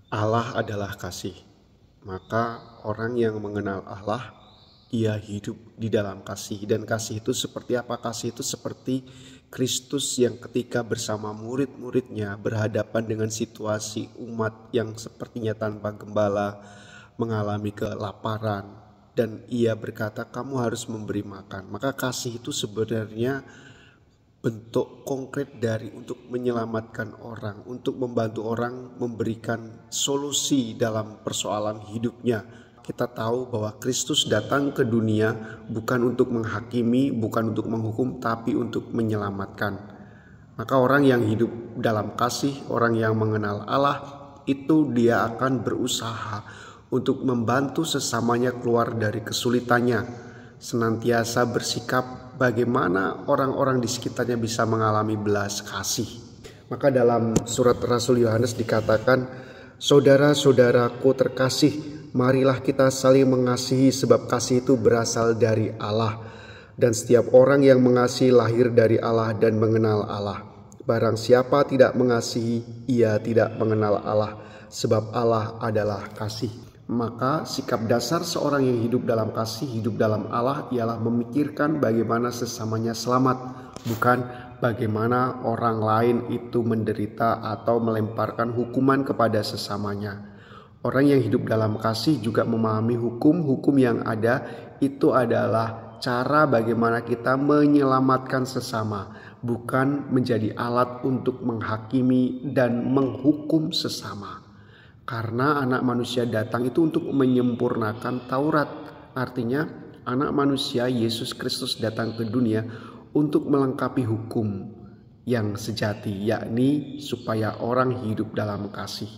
Allah adalah kasih, maka orang yang mengenal Allah, ia hidup di dalam kasih. Dan kasih itu seperti apa? Kasih itu seperti Kristus yang ketika bersama murid-muridnya berhadapan dengan situasi umat yang sepertinya tanpa gembala, mengalami kelaparan, dan ia berkata, kamu harus memberi makan. Maka kasih itu sebenarnya bentuk konkret dari untuk menyelamatkan orang, untuk membantu orang memberikan solusi dalam persoalan hidupnya. Kita tahu bahwa Kristus datang ke dunia bukan untuk menghakimi, bukan untuk menghukum, tapi untuk menyelamatkan. Maka orang yang hidup dalam kasih, orang yang mengenal Allah, itu dia akan berusaha untuk membantu sesamanya keluar dari kesulitannya, senantiasa bersikap bagaimana orang-orang di sekitarnya bisa mengalami belas kasih. Maka dalam surat Rasul Yohanes dikatakan, saudara-saudaraku terkasih, marilah kita saling mengasihi sebab kasih itu berasal dari Allah. Dan setiap orang yang mengasihi lahir dari Allah dan mengenal Allah. Barang siapa tidak mengasihi, ia tidak mengenal Allah, sebab Allah adalah kasih. Maka sikap dasar seorang yang hidup dalam kasih, hidup dalam Allah ialah memikirkan bagaimana sesamanya selamat, bukan bagaimana orang lain itu menderita atau melemparkan hukuman kepada sesamanya. Orang yang hidup dalam kasih juga memahami hukum-hukum yang ada itu adalah cara bagaimana kita menyelamatkan sesama, bukan menjadi alat untuk menghakimi dan menghukum sesama. Karena anak manusia datang itu untuk menyempurnakan Taurat. Artinya anak manusia Yesus Kristus datang ke dunia untuk melengkapi hukum yang sejati, yakni supaya orang hidup dalam kasih.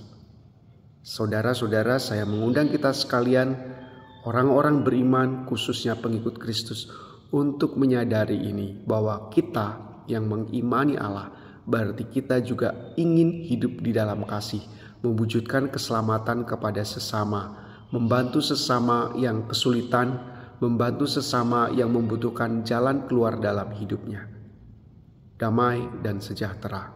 Saudara-saudara, saya mengundang kita sekalian, orang-orang beriman khususnya pengikut Kristus, untuk menyadari ini, bahwa kita yang mengimani Allah berarti kita juga ingin hidup di dalam kasih, mewujudkan keselamatan kepada sesama, membantu sesama yang kesulitan, membantu sesama yang membutuhkan jalan keluar dalam hidupnya. Damai dan sejahtera.